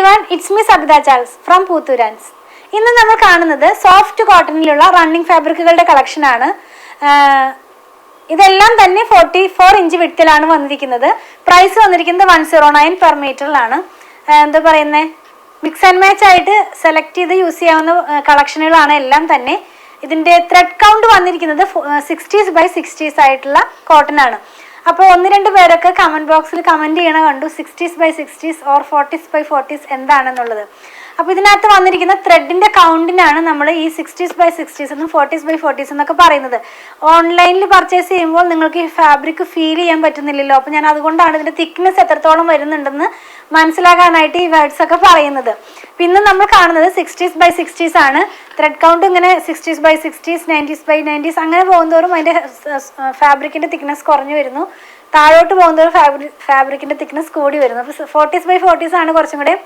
everyone, it's me Sabita Charles from Poothurans. ഇന്ന് നമ്മൾ കാണുന്നത് സോഫ്റ്റ് കോട്ടണിലുള്ള റണ്ണിങ് ഫാബ്രിക്കുകളുടെ കളക്ഷൻ ആണ്. ഇതെല്ലാം തന്നെ 44 ഇഞ്ച് വിഡ്ത്തിലാണ് വന്നിരിക്കുന്നത്. പ്രൈസ് വന്നിരിക്കുന്നത് 109 പെർ മീറ്ററിലാണ്. എന്താ പറയുന്നത്, മിക്സ് ആൻഡ് മാച്ച് ആയിട്ട് സെലക്ട് ചെയ്ത് യൂസ് ചെയ്യാവുന്ന കളക്ഷനുകളാണ് എല്ലാം തന്നെ. ഇതിൻ്റെ ത്രെഡ് കൗണ്ട് വന്നിരിക്കുന്നത് 60s by 60s ആയിട്ടുള്ള കോട്ടൺ ആണ്. അപ്പോൾ ഒന്ന് രണ്ട് പേരൊക്കെ കമൻറ്റ് ബോക്സിൽ കമൻറ്റ് ചെയ്യണ കണ്ടു 60s by 60s or 40s by 40s എന്താണെന്നുള്ളത്. അപ്പോൾ ഇതിനകത്ത് വന്നിരിക്കുന്ന ത്രെഡിൻ്റെ കൗണ്ടിനാണ് നമ്മൾ ഈ 60s by 60s എന്നും 40s by 40s എന്നൊക്കെ പറയുന്നത്. ഓൺലൈനിൽ പർച്ചേസ് ചെയ്യുമ്പോൾ നിങ്ങൾക്ക് ഈ ഫാബ്രിക് ഫീൽ ചെയ്യാൻ പറ്റുന്നില്ലല്ലോ. അപ്പോൾ ഞാൻ അതുകൊണ്ടാണ് ഇതിൻ്റെ തിക്നെസ് എത്രത്തോളം വരുന്നുണ്ടെന്ന് മനസ്സിലാക്കാനായിട്ട് ഈ വേർഡ്സ് ഒക്കെ പറയുന്നത്. പിന്നെ നമ്മൾ കാണുന്നത് 60s by 60s ആണ്. ത്രെഡ് കൗണ്ട് ഇങ്ങനെ 60s by 60s 90s by 90s അങ്ങനെ പോകുന്നതോറും അതിൻ്റെ ഫാബ്രിക്കിൻ്റെ തിക്നെസ് കുറഞ്ഞു വരുന്നു. താഴോട്ട് പോകുന്നതോറും ഫാബ്രിക്കിൻ്റെ തിക്നെസ് കൂടി വരുന്നു. അപ്പോൾ 40s by 40s ആണ് കുറച്ചും കൂടെ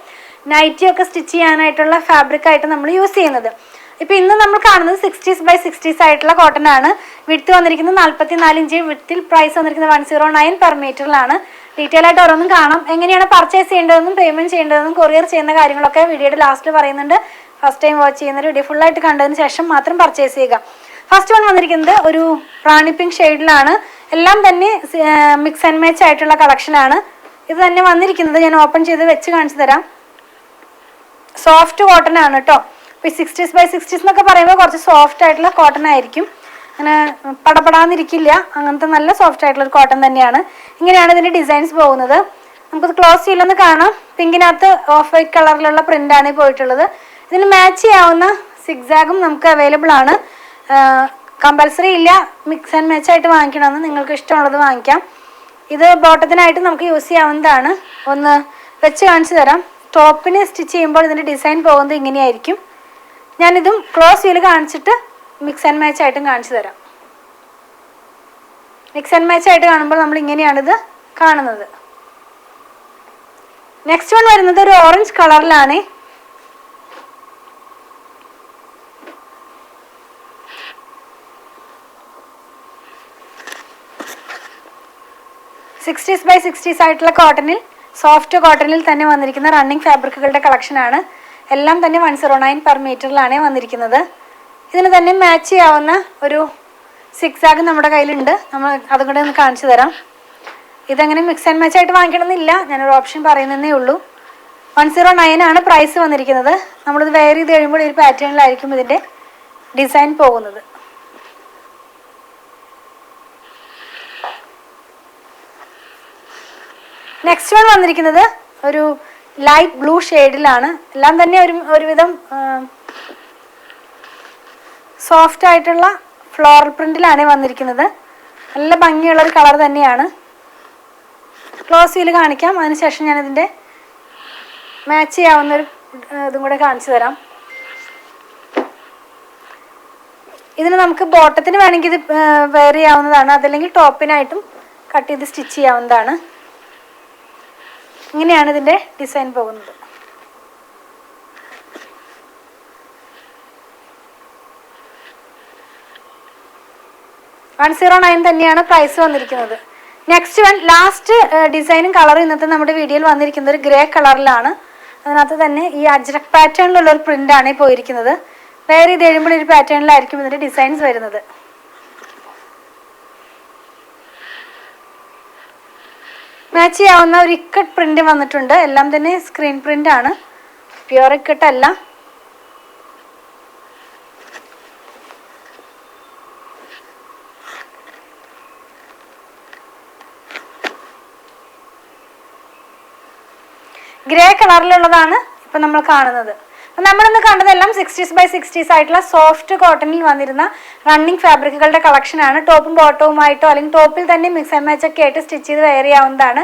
നൈറ്റി ഒക്കെ സ്റ്റിച്ച് ചെയ്യാനായിട്ടുള്ള ഫാബ്രിക്കായിട്ട് നമ്മൾ യൂസ് ചെയ്യുന്നത്. ഇപ്പോൾ ഇന്ന് നമ്മൾ കാണുന്നത് 60s by 60s ആയിട്ടുള്ള കോട്ടൺ ആണ്. വിഡ്ത്ത് വന്നിരിക്കുന്നത് 44 ഇഞ്ച് വിഡ്ത്തിൽ. പ്രൈസ് വന്നിരിക്കുന്നത് 109 പെർ മീറ്ററിലാണ്. ഡീറ്റെയിൽ ആയിട്ട് ഓരോന്നും കാണാം. എങ്ങനെയാണ് പർച്ചേസ് ചെയ്യേണ്ടതെന്നും പേയ്മെൻറ്റ് ചെയ്യേണ്ടതെന്നും കൊറിയർ ചെയ്യുന്ന കാര്യങ്ങളൊക്കെ വീഡിയോയുടെ ലാസ്റ്റിൽ പറയുന്നുണ്ട്. ഫസ്റ്റ് ടൈം വാച്ച് ചെയ്യുന്ന വീഡിയോ ഫുള്ളായിട്ട് കണ്ടതിന് ശേഷം മാത്രം പർച്ചേസ് ചെയ്യുക. ഫസ്റ്റ് വൺ വന്നിരിക്കുന്നത് ഒരു റാണി പിങ്ക് ഷെയ്ഡിലാണ്. എല്ലാം തന്നെ മിക്സ് ആൻഡ് മാച്ച് ആയിട്ടുള്ള കളക്ഷനാണ്. ഇത് തന്നെ വന്നിരിക്കുന്നത് ഞാൻ ഓപ്പൺ ചെയ്ത് വെച്ച് കാണിച്ചു തരാം. സോഫ്റ്റ് കോട്ടൺ ആണ് കേട്ടോ. ഇപ്പോൾ 60s by 60s എന്നൊക്കെ പറയുമ്പോൾ കുറച്ച് സോഫ്റ്റ് ആയിട്ടുള്ള കോട്ടൺ ആയിരിക്കും. അങ്ങനെ പടപടാന്നിരിക്കില്ല. അങ്ങനത്തെ നല്ല സോഫ്റ്റ് ആയിട്ടുള്ള ഒരു കോട്ടൺ തന്നെയാണ്. ഇങ്ങനെയാണ് ഇതിൻ്റെ ഡിസൈൻസ് പോകുന്നത്. നമുക്കത് ക്ലോസ് ചെയ്യില്ലെന്ന് കാണാം. പിങ്കിനകത്ത് ഓഫ് വൈറ്റ് കളറിലുള്ള പ്രിൻ്റാണ് പോയിട്ടുള്ളത്. ഇതിന് മാച്ച് ചെയ്യാവുന്ന സിഗ്സാഗും നമുക്ക് അവൈലബിൾ ആണ്. കമ്പൽസറി ഇല്ല മിക്സ് ആൻഡ് മാച്ച് ആയിട്ട് വാങ്ങിക്കണമെന്ന്, നിങ്ങൾക്ക് ഇഷ്ടമുള്ളത് വാങ്ങിക്കാം. ഇത് ബോട്ടത്തിനായിട്ട് നമുക്ക് യൂസ് ചെയ്യാവുന്നതാണ്. ഒന്ന് വെച്ച് കാണിച്ചു തരാം. ടോപ്പിന് സ്റ്റിച്ച് ചെയ്യുമ്പോൾ ഇതിൻ്റെ ഡിസൈൻ പോകുന്നത് ഇങ്ങനെയായിരിക്കും. ഞാനിതും ക്ലോസ് ചെയ്ത് കാണിച്ചിട്ട് മിക്സ് ആൻഡ് മാച്ച് ആയിട്ടും കാണിച്ചു തരാം. മിക്സ് ആൻഡ് മാച്ച് ആയിട്ട് കാണുമ്പോൾ നമ്മൾ ഇങ്ങനെയാണിത് കാണുന്നത്. നെക്സ്റ്റ് വൺ വരുന്നത് ഒരു ഓറഞ്ച് കളറിലാണ്. *60s by 60s ആയിട്ടുള്ള കോട്ടണിൽ, സോഫ്റ്റ് കോട്ടണിൽ തന്നെ വന്നിരിക്കുന്ന റണ്ണിങ് ഫാബ്രിക്കുകളുടെ കളക്ഷനാണ്. എല്ലാം തന്നെ 109 പെർ മീറ്ററിലാണ് വന്നിരിക്കുന്നത്. ഇതിന് തന്നെ മാച്ച് ചെയ്യാവുന്ന ഒരു സിക്സാഗ് നമ്മുടെ കയ്യിലുണ്ട്. നമ്മൾ അതും കൂടെ ഒന്ന് കാണിച്ചു തരാം. ഇതെങ്ങനെ മിക്സ് ആൻഡ് മാച്ച് ആയിട്ട് വാങ്ങിക്കണമെന്നില്ല, ഞാനൊരു ഓപ്ഷൻ പറയുന്നതേ ഉള്ളൂ. 109 ആണ് പ്രൈസ് വന്നിരിക്കുന്നത്. നമ്മളിത് വെയർ ചെയ്ത് കഴിയുമ്പോൾ ഈ പാറ്റേണിലായിരിക്കും ഇതിൻ്റെ ഡിസൈൻ പോകുന്നത്. നെക്സ്റ്റ് വൺ വന്നിരിക്കുന്നത് ഒരു ലൈറ്റ് ബ്ലൂ ഷെയ്ഡിലാണ്. എല്ലാം തന്നെ ഒരുവിധം സോഫ്റ്റ് ആയിട്ടുള്ള ഫ്ലോറൽ പ്രിന്റിലാണ് വന്നിരിക്കുന്നത്. നല്ല ഭംഗിയുള്ളൊരു കളർ തന്നെയാണ്. ക്ലോസ് ചെയ്ത് കാണിക്കാം. അതിനുശേഷം ഞാനിതിൻ്റെ മാച്ച് ചെയ്യാവുന്നൊരു ഇതും കൂടെ കാണിച്ചു തരാം. ഇതിന് നമുക്ക് ബോട്ടത്തിന് വേണമെങ്കിൽ ഇത് വെയർ ചെയ്യാവുന്നതാണ്. അതല്ലെങ്കിൽ ടോപ്പിനായിട്ടും കട്ട് ചെയ്ത് സ്റ്റിച്ച് ചെയ്യാവുന്നതാണ്. ഇങ്ങനെയാണ് ഇതിൻ്റെ ഡിസൈൻ പോകുന്നത്. $109 തന്നെയാണ് പ്രൈസ് വന്നിരിക്കുന്നത്. നെക്സ്റ്റ് വൺ ലാസ്റ്റ് ഡിസൈനും കളറും ഇന്നത്തെ നമ്മുടെ വീഡിയോയിൽ വന്നിരിക്കുന്നത് ഒരു ഗ്രേ കളറിലാണ്. അതിനകത്ത് തന്നെ ഈ അജ്രക് പാറ്റേണിലുള്ള ഒരു പ്രിൻ്റാണ് പോയിരിക്കുന്നത്. വേറെ ഇത് കഴിയുമ്പോൾ ഒരു പാറ്റേണിലായിരിക്കും ഇതിൻ്റെ ഡിസൈൻസ് വരുന്നത്. മാച്ച് ചെയ്യാവുന്ന ഒരു ഇക്കട്ട് പ്രിന്റ് വന്നിട്ടുണ്ട്. എല്ലാം തന്നെ സ്ക്രീൻ പ്രിന്റ് ആണ്, പ്യുവർ ഇക്കട്ട് അല്ല. ഗ്രേ കളറിലുള്ളതാണ് ഇപ്പം നമ്മൾ കാണുന്നത്. നമ്മളിന്ന് കണ്ടതെല്ലാം 60s by 60s ആയിട്ടുള്ള സോഫ്റ്റ് കോട്ടണിൽ വന്നിരുന്ന റണ്ണിങ് ഫാബ്രിക്കുകളുടെ കളക്ഷനാണ്. ടോപ്പും ബോട്ടവുമായിട്ടോ അല്ലെങ്കിൽ ടോപ്പിൽ തന്നെ മിക്സ് ആൻഡ് മാച്ച് ഒക്കെ ആയിട്ട് സ്റ്റിച്ച് ചെയ്ത് വെയർ ചെയ്യാവുന്നതാണ്.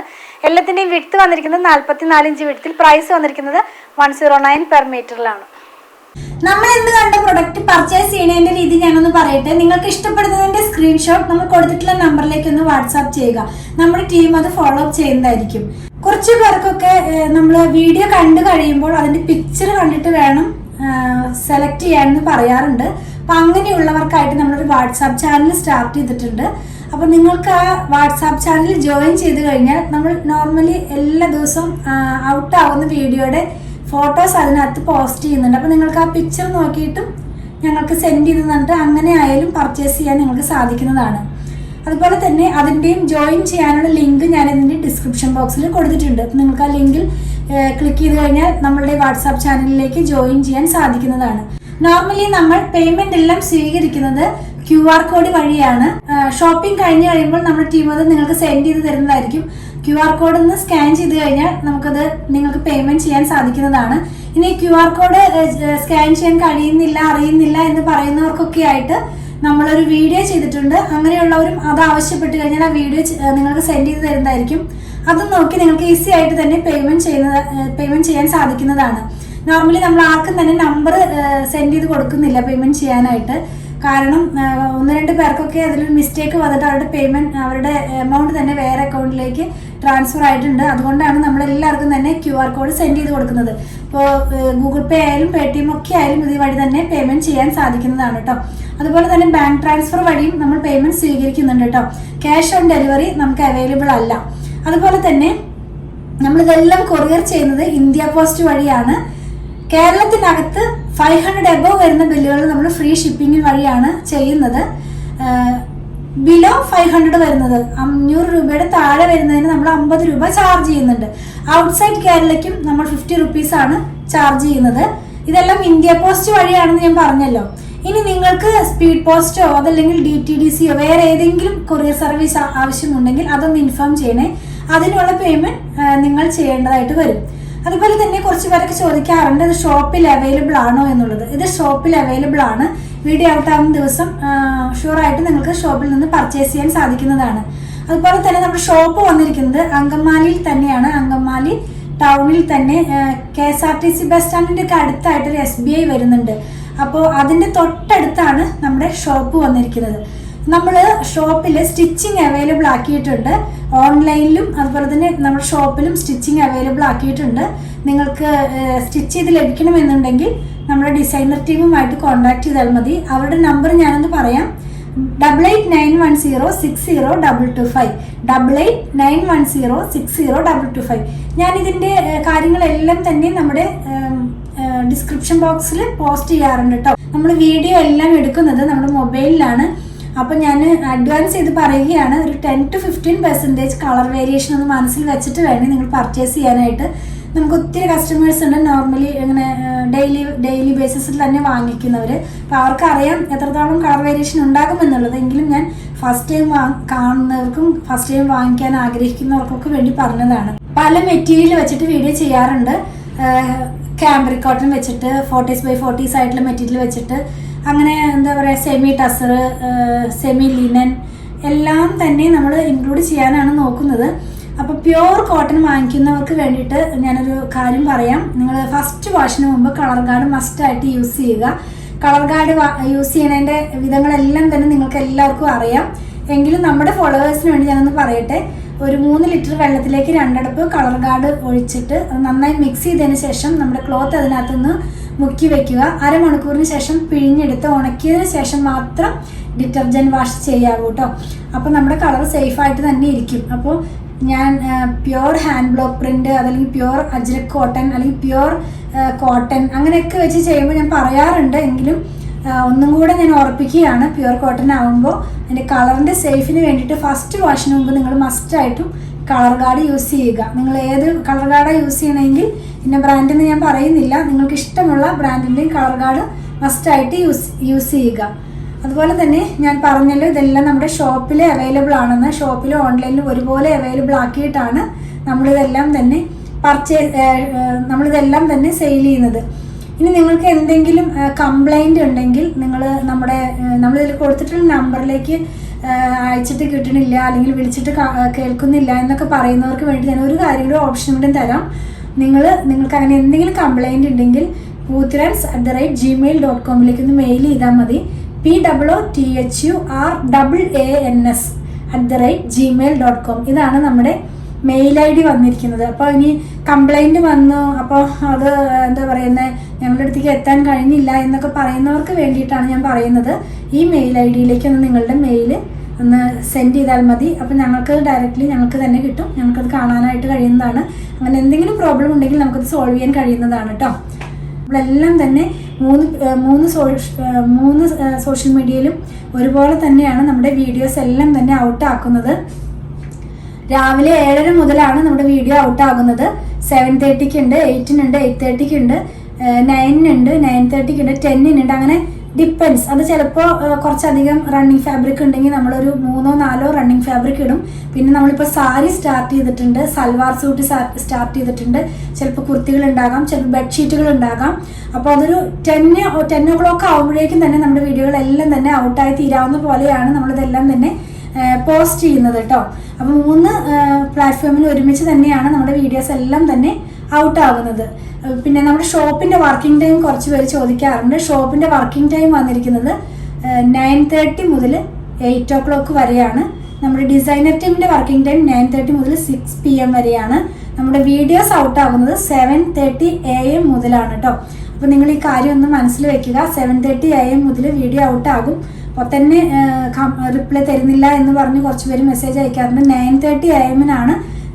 എല്ലാത്തിൻ്റെയും വിഡ്ത്ത് വന്നിരിക്കുന്നത് 44 ഇഞ്ച് വിഡ്ത്തിൽ. പ്രൈസ് വന്നിരിക്കുന്നത് 109 പെർ മീറ്ററിലാണ്. നമ്മൾ ഇന്ന് കണ്ട പ്രൊഡക്റ്റ് പർച്ചേസ് ചെയ്യുന്നതിന്റെ രീതി ഞാനൊന്ന് പറയട്ടെ. നിങ്ങൾക്ക് ഇഷ്ടപ്പെടുന്നതിന്റെ സ്ക്രീൻഷോട്ട് നമ്മൾ കൊടുത്തിട്ടുള്ള നമ്പറിലേക്ക് ഒന്ന് വാട്സാപ്പ് ചെയ്യുക. നമ്മുടെ ടീം അത് ഫോളോ അപ്പ് ചെയ്യുന്നതായിരിക്കും. കുറച്ച് പേർക്കൊക്കെ നമ്മൾ വീഡിയോ കണ്ടു കഴിയുമ്പോൾ അതിന്റെ പിക്ചർ കണ്ടിട്ട് വേണം സെലക്ട് ചെയ്യാനെന്ന് പറയാറുണ്ട്. അപ്പം അങ്ങനെയുള്ളവർക്കായിട്ട് നമ്മളൊരു വാട്സാപ്പ് ചാനൽ സ്റ്റാർട്ട് ചെയ്തിട്ടുണ്ട്. അപ്പോൾ നിങ്ങൾക്ക് ആ വാട്സാപ്പ് ചാനൽ ജോയിൻ ചെയ്ത് കഴിഞ്ഞാൽ നമ്മൾ നോർമലി എല്ലാ ദിവസവും ഔട്ട് ആവുന്ന വീഡിയോയുടെ ഫോട്ടോസ് അതിനകത്ത് പോസ്റ്റ് ചെയ്യുന്നുണ്ട്. അപ്പോൾ നിങ്ങൾക്ക് ആ പിക്ചർ നോക്കിയിട്ടും ഞങ്ങൾക്ക് സെൻഡ് ചെയ്ത് തന്നിട്ട് അങ്ങനെ ആയാലും പർച്ചേസ് ചെയ്യാൻ നിങ്ങൾക്ക് സാധിക്കുന്നതാണ്. അതുപോലെ തന്നെ അതിൻ്റെയും ജോയിൻ ചെയ്യാനുള്ള ലിങ്ക് ഞാൻ ഇതിൻ്റെ ഡിസ്ക്രിപ്ഷൻ ബോക്സിൽ കൊടുത്തിട്ടുണ്ട്. നിങ്ങൾക്ക് ആ ലിങ്കിൽ ക്ലിക്ക് ചെയ്ത് കഴിഞ്ഞാൽ നമ്മളുടെ വാട്സാപ്പ് ചാനലിലേക്ക് ജോയിൻ ചെയ്യാൻ സാധിക്കുന്നതാണ്. നോർമലി നമ്മൾ പേയ്മെന്റ് എല്ലാം സ്വീകരിക്കുന്നത് QR കോഡ് വഴിയാണ്. ഷോപ്പിംഗ് കഴിഞ്ഞ് കഴിയുമ്പോൾ നമ്മുടെ ടീം അത് നിങ്ങൾക്ക് സെൻഡ് ചെയ്ത് തരുന്നതായിരിക്കും. QR കോഡ് ഒന്ന് സ്കാൻ ചെയ്ത് കഴിഞ്ഞാൽ നമുക്കത് നിങ്ങൾക്ക് പേയ്മെന്റ് ചെയ്യാൻ സാധിക്കുന്നതാണ്. ഇനി QR കോഡ് സ്കാൻ ചെയ്യാൻ കഴിയുന്നില്ല, അറിയുന്നില്ല എന്ന് പറയുന്നവർക്കൊക്കെ ആയിട്ട് നമ്മളൊരു വീഡിയോ ചെയ്തിട്ടുണ്ട്. അങ്ങനെയുള്ളവരും അത് ആവശ്യപ്പെട്ട് കഴിഞ്ഞാൽ ആ വീഡിയോ നിങ്ങൾക്ക് സെൻഡ് ചെയ്ത് തരുന്നതായിരിക്കും. അത് നോക്കി നിങ്ങൾക്ക് ഈസി ആയിട്ട് തന്നെ പേയ്മെന്റ് ചെയ്യാൻ സാധിക്കുന്നതാണ്. നോർമലി നമ്മൾ ആർക്കും തന്നെ നമ്പർ സെൻഡ് ചെയ്ത് കൊടുക്കുന്നില്ല പേയ്മെന്റ് ചെയ്യാനായിട്ട്. കാരണം 1-2 പേർക്കൊക്കെ അതിലൊരു മിസ്റ്റേക്ക് വന്നിട്ട് അവരുടെ എമൗണ്ട് തന്നെ വേറെ അക്കൗണ്ടിലേക്ക് ട്രാൻസ്ഫർ ആയിട്ടുണ്ട്. അതുകൊണ്ടാണ് നമ്മളെല്ലാവർക്കും തന്നെ QR കോഡ് സെൻഡ് ചെയ്ത് കൊടുക്കുന്നത്. ഇപ്പോൾ ഗൂഗിൾ പേ ആയാലും Paytm ഒക്കെ ആയാലും ഇത് വഴി തന്നെ പേയ്മെന്റ് ചെയ്യാൻ സാധിക്കുന്നതാണ് കേട്ടോ. അതുപോലെ തന്നെ ബാങ്ക് ട്രാൻസ്ഫർ വഴിയും നമ്മൾ പേയ്മെന്റ് സ്വീകരിക്കുന്നുണ്ട് കേട്ടോ. ക്യാഷ് ഓൺ ഡെലിവറി നമുക്ക് അവൈലബിൾ അല്ല. അതുപോലെ തന്നെ നമ്മളിതെല്ലാം കൊറിയർ ചെയ്യുന്നത് ഇന്ത്യ പോസ്റ്റ് വഴിയാണ്. കേരളത്തിനകത്ത് 500 എബവ് വരുന്ന ബില്ലുകൾ നമ്മൾ ഫ്രീ ഷിപ്പിംഗ് വഴിയാണ് ചെയ്യുന്നത്. ബിലോ 500 വരുന്നത് 500 രൂപയുടെ താഴെ വരുന്നതിന് നമ്മൾ 50 രൂപ ചാർജ് ചെയ്യുന്നുണ്ട്. ഔട്ട്സൈഡ് കേരളയ്ക്കും നമ്മൾ 50 റുപ്പീസാണ് ചാർജ് ചെയ്യുന്നത്. ഇതെല്ലാം ഇന്ത്യ പോസ്റ്റ് വഴിയാണെന്ന് ഞാൻ പറഞ്ഞല്ലോ. ഇനി നിങ്ങൾക്ക് സ്പീഡ് പോസ്റ്റോ അതല്ലെങ്കിൽ DTDCയോ വേറെ ഏതെങ്കിലും കൊറിയർ സർവീസ് ആവശ്യമുണ്ടെങ്കിൽ അതൊന്ന് ഇൻഫോം ചെയ്യണേ. അതിനുള്ള പേയ്മെന്റ് നിങ്ങൾ ചെയ്യേണ്ടതായിട്ട് വരും. അതുപോലെ തന്നെ കുറച്ച് പേരൊക്കെ ചോദിക്കാറുണ്ട് ഇത് ഷോപ്പിൽ അവൈലബിൾ ആണോ എന്നുള്ളത്. ഇത് ഷോപ്പിൽ അവൈലബിൾ ആണ്. വീഡിയോ ഔട്ട് ആവുന്ന ദിവസം ഷുവറായിട്ട് നിങ്ങൾക്ക് ഷോപ്പിൽ നിന്ന് പർച്ചേസ് ചെയ്യാൻ സാധിക്കുന്നതാണ്. അതുപോലെ തന്നെ നമ്മുടെ ഷോപ്പ് വന്നിരിക്കുന്നത് അങ്കമാലിയിൽ തന്നെയാണ്. അങ്കമാലി ടൗണിൽ തന്നെ KSRTC ബസ് സ്റ്റാൻഡിൻ്റെ ഒക്കെ അടുത്തായിട്ടൊരു SBI വരുന്നുണ്ട്. അപ്പോൾ അതിൻ്റെ തൊട്ടടുത്താണ് നമ്മുടെ ഷോപ്പ് വന്നിരിക്കുന്നത്. നമ്മൾ ഷോപ്പിൽ സ്റ്റിച്ചിങ് അവൈലബിൾ ആക്കിയിട്ടുണ്ട്. ഓൺലൈനിലും അതുപോലെ തന്നെ നമ്മുടെ ഷോപ്പിലും സ്റ്റിച്ചിങ് അവൈലബിൾ ആക്കിയിട്ടുണ്ട്. നിങ്ങൾക്ക് സ്റ്റിച്ച് ചെയ്ത് ലഭിക്കണമെന്നുണ്ടെങ്കിൽ നമ്മുടെ ഡിസൈനർ ടീമുമായിട്ട് കോൺടാക്ട് ചെയ്താൽ മതി. അവരുടെ നമ്പർ ഞാനൊന്ന് പറയാം. 8891060225 8891060225. ഞാനിതിൻ്റെ കാര്യങ്ങളെല്ലാം തന്നെ നമ്മുടെ ഡിസ്ക്രിപ്ഷൻ ബോക്സിൽ പോസ്റ്റ് ചെയ്യാറുണ്ട് കേട്ടോ. നമ്മൾ വീഡിയോ എല്ലാം എടുക്കുന്നത് നമ്മുടെ മൊബൈലിലാണ്. അപ്പോൾ ഞാൻ അഡ്വാൻസ് ചെയ്ത് പറയുകയാണ്, ഒരു 10 to 15% കളർ വേരിയേഷൻ ഒന്ന് മനസ്സിൽ വെച്ചിട്ട് വേണം നിങ്ങൾ പർച്ചേസ് ചെയ്യാനായിട്ട്. നമുക്ക് ഒത്തിരി കസ്റ്റമേഴ്സ് ഉണ്ട് നോർമലി ഇങ്ങനെ ഡെയിലി ബേസിസിൽ തന്നെ വാങ്ങിക്കുന്നവർ. അപ്പോൾ അവർക്കറിയാം എത്രത്തോളം കളർ വേരിയേഷൻ ഉണ്ടാകുമെന്നുള്ളത്. എങ്കിലും ഞാൻ ഫസ്റ്റ് ടൈം കാണുന്നവർക്കും ഫസ്റ്റ് ടൈം വാങ്ങിക്കാൻ ആഗ്രഹിക്കുന്നവർക്കൊക്കെ വേണ്ടി പറഞ്ഞതാണ്. പല മെറ്റീരിയൽ വെച്ചിട്ട് വീഡിയോ ചെയ്യാറുണ്ട്. ക്യാമ്പ്രിക് കോട്ടൺ വെച്ചിട്ട് 40x40 ആയിട്ടുള്ള മെറ്റീരിയൽ വെച്ചിട്ട് അങ്ങനെ എന്താ പറയുക സെമി ടസർ, സെമി ലിനൻ എല്ലാം തന്നെ നമ്മൾ ഇൻക്ലൂഡ് ചെയ്യാനാണ് നോക്കുന്നത്. അപ്പോൾ പ്യുവർ കോട്ടൺ വാങ്ങിക്കുന്നവർക്ക് വേണ്ടിയിട്ട് ഞാനൊരു കാര്യം പറയാം. നിങ്ങൾ ഫസ്റ്റ് വാഷിന് മുമ്പ് കളർ ഗാർഡ് മസ്റ്റായിട്ട് യൂസ് ചെയ്യുക. കളർ ഗാർഡ് യൂസ് ചെയ്യുന്നതിൻ്റെ വിധങ്ങളെല്ലാം തന്നെ നിങ്ങൾക്ക് എല്ലാവർക്കും അറിയാം. എങ്കിലും നമ്മുടെ ഫോളോവേഴ്സിന് വേണ്ടി ഞാനൊന്ന് പറയട്ടെ. ഒരു 3 ലിറ്റർ വെള്ളത്തിലേക്ക് 2 അടപ്പ് കളർ ഗാർഡ് ഒഴിച്ചിട്ട് നന്നായി മിക്സ് ചെയ്തതിന് ശേഷം നമ്മുടെ ക്ലോത്ത് അതിനകത്തുനിന്ന് മുക്കി വെക്കുക. അരമണിക്കൂറിന് ശേഷം പിഴിഞ്ഞെടുത്ത് ഉണക്കിയതിന് ശേഷം മാത്രം ഡിറ്റർജൻറ്റ് വാഷ് ചെയ്യാവൂ കേട്ടോ. അപ്പോൾ നമ്മുടെ കളർ സേഫായിട്ട് തന്നെ ഇരിക്കും. അപ്പോൾ ഞാൻ പ്യുവർ ഹാൻഡ് ബ്ലോക്ക് പ്രിൻ്റ് അതല്ലെങ്കിൽ പ്യുവർ അജ്രക് കോട്ടൺ അല്ലെങ്കിൽ പ്യുവർ കോട്ടൺ അങ്ങനെയൊക്കെ വെച്ച് ചെയ്യുമ്പോൾ ഞാൻ പറയാറുണ്ട്. എങ്കിലും ഒന്നും കൂടെ ഞാൻ ഓർപ്പിക്കുകയാണ്, പ്യുവർ കോട്ടൺ ആകുമ്പോൾ അതിൻ്റെ കളറിൻ്റെ സേഫിന് വേണ്ടിയിട്ട് ഫസ്റ്റ് വാഷിന് മുമ്പ് നിങ്ങൾ മസ്റ്റായിട്ടും കളർ ഗാർഡ് യൂസ് ചെയ്യുക. നിങ്ങൾ ഏത് കളർ ഗാർഡാണ് യൂസ് ചെയ്യണമെങ്കിൽ ഇന്ന ബ്രാൻഡെന്ന് ഞാൻ പറയുന്നില്ല, നിങ്ങൾക്ക് ഇഷ്ടമുള്ള ബ്രാൻഡിൻ്റെയും കളർ ഗാർഡ് മസ്റ്റായിട്ട് യൂസ് ചെയ്യുക. അതുപോലെ തന്നെ ഞാൻ പറഞ്ഞല്ലോ ഇതെല്ലാം നമ്മുടെ ഷോപ്പിൽ അവൈലബിൾ ആണെന്ന്. ഷോപ്പിലും ഓൺലൈനിലും ഒരുപോലെ അവൈലബിൾ ആക്കിയിട്ടാണ് നമ്മളിതെല്ലാം തന്നെ സെയിൽ ചെയ്യുന്നത്. ഇനി നിങ്ങൾക്ക് എന്തെങ്കിലും കംപ്ലൈൻറ്റ് ഉണ്ടെങ്കിൽ നമ്മളിതിൽ കൊടുത്തിട്ടുള്ള നമ്പറിലേക്ക് അയച്ചിട്ട് കിട്ടണില്ല അല്ലെങ്കിൽ വിളിച്ചിട്ട് കേൾക്കുന്നില്ല എന്നൊക്കെ പറയുന്നവർക്ക് വേണ്ടി ഞാൻ ഒരു കാര്യം കൂടി ഓപ്ഷൻ കൂടി തരാം. നിങ്ങൾക്ക് അങ്ങനെ എന്തെങ്കിലും കംപ്ലൈൻറ്റ് ഉണ്ടെങ്കിൽ poothirans@gmail.com ഒന്ന് മെയിൽ ചെയ്താൽ മതി. POOTHURANS@gmail.com ഇതാണ് നമ്മുടെ മെയിൽ ID വന്നിരിക്കുന്നത്. അപ്പോൾ ഇനി കംപ്ലൈൻറ്റ് വന്നു, അപ്പോൾ അത് എന്താ പറയുന്നത് ഞങ്ങളുടെ അടുത്തേക്ക് എത്താൻ കഴിഞ്ഞില്ല എന്നൊക്കെ പറയുന്നവർക്ക് വേണ്ടിയിട്ടാണ് ഞാൻ പറയുന്നത്. ഈ മെയിൽ ID യിലേക്ക് ഒന്ന് നിങ്ങളുടെ മെയിൽ ഒന്ന് സെൻഡ് ചെയ്താൽ മതി. അപ്പോൾ ഞങ്ങൾക്ക് ഡയറക്റ്റ്ലി ഞങ്ങൾക്ക് തന്നെ കിട്ടും, ഞങ്ങൾക്കത് കാണാനായിട്ട് കഴിയുന്നതാണ്. അങ്ങനെ എന്തെങ്കിലും പ്രോബ്ലം ഉണ്ടെങ്കിൽ നമുക്കത് സോൾവ് ചെയ്യാൻ കഴിയുന്നതാണ് കേട്ടോ. നമ്മളെല്ലാം തന്നെ മൂന്ന് സോഷ്യൽ മീഡിയയിലും ഒരുപോലെ തന്നെയാണ് നമ്മുടെ വീഡിയോസ് എല്ലാം തന്നെ ഔട്ട് ആക്കുന്നത്. രാവിലെ 7:30 മുതലാണ് നമ്മുടെ വീഡിയോ ഔട്ട് ആകുന്നത്. 7:30 ഉണ്ട്, 8 ഉണ്ട്, 8:30 ഉണ്ട്, 9 ഉണ്ട്, 9:30 ഉണ്ട്, 10 ഉണ്ട്. അങ്ങനെ ഡിപ്പെൻസ്. അത് ചിലപ്പോൾ കുറച്ചധികം റണ്ണിങ് ഫാബ്രിക് ഉണ്ടെങ്കിൽ നമ്മളൊരു 3-4 റണ്ണിങ് ഫാബ്രിക് ഇടും. പിന്നെ നമ്മളിപ്പോൾ സാരി സ്റ്റാർട്ട് ചെയ്തിട്ടുണ്ട്, സൽവാർ സൂട്ട് സ്റ്റാർട്ട് ചെയ്തിട്ടുണ്ട്, ചിലപ്പോൾ കുർത്തികൾ ഉണ്ടാകാം, ചിലപ്പോൾ ബെഡ്ഷീറ്റുകൾ ഉണ്ടാകാം. അപ്പോൾ അതൊരു 10 o'clock ആകുമ്പോഴേക്കും തന്നെ നമ്മുടെ വീഡിയോകളെല്ലാം തന്നെ ഔട്ടായി തീരാവുന്ന പോലെയാണ് നമ്മളിതെല്ലാം തന്നെ പോസ്റ്റ് ചെയ്യുന്നത് കേട്ടോ. അപ്പോൾ 3 പ്ലാറ്റ്ഫോമിൽ ഒരുമിച്ച് തന്നെയാണ് നമ്മുടെ വീഡിയോസ് എല്ലാം തന്നെ ഔട്ട് ആകുന്നത്. പിന്നെ നമ്മുടെ ഷോപ്പിന്റെ വർക്കിംഗ് ടൈം കുറച്ച് പേര് ചോദിക്കാറുണ്ട്. ഷോപ്പിന്റെ വർക്കിംഗ് ടൈം വന്നിരിക്കുന്നത് 9:30 മുതൽ 8 o'clock വരെയാണ്. നമ്മുടെ ഡിസൈനർ ടീമിന്റെ വർക്കിംഗ് ടൈം 9:30 മുതൽ 6 PM വരെയാണ്. നമ്മുടെ വീഡിയോസ് ഔട്ട് ആകുന്നത് 7:30 AM മുതലാണ് കേട്ടോ. അപ്പോൾ നിങ്ങൾ ഈ കാര്യം ഒന്ന് മനസ്സിൽ വെക്കുക. 7:30 AM മുതൽ വീഡിയോ ഔട്ട് ആകും. അപ്പോൾ തന്നെ റിപ്ലൈ തരുന്നില്ല എന്ന് പറഞ്ഞ് കുറച്ച് പേര് മെസ്സേജ് അയക്കാറുണ്ട്. 9:30 AM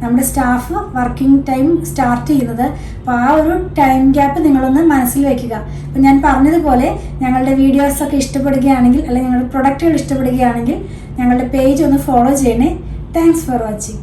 നമ്മുടെ സ്റ്റാഫ് വർക്കിംഗ് ടൈം സ്റ്റാർട്ട് ചെയ്യുന്നത്. അപ്പോൾ ആ ഒരു ടൈം ഗ്യാപ്പ് നിങ്ങളൊന്ന് മനസ്സിൽ വയ്ക്കുക. അപ്പോൾ ഞാൻ പറഞ്ഞതുപോലെ ഞങ്ങളുടെ വീഡിയോസൊക്കെ ഇഷ്ടപ്പെടുകയാണെങ്കിൽ അല്ലെങ്കിൽ ഞങ്ങളുടെ പ്രൊഡക്റ്റുകൾ ഇഷ്ടപ്പെടുകയാണെങ്കിൽ ഞങ്ങളുടെ പേജ് ഒന്ന് ഫോളോ ചെയ്യണേ. Thanks for watching.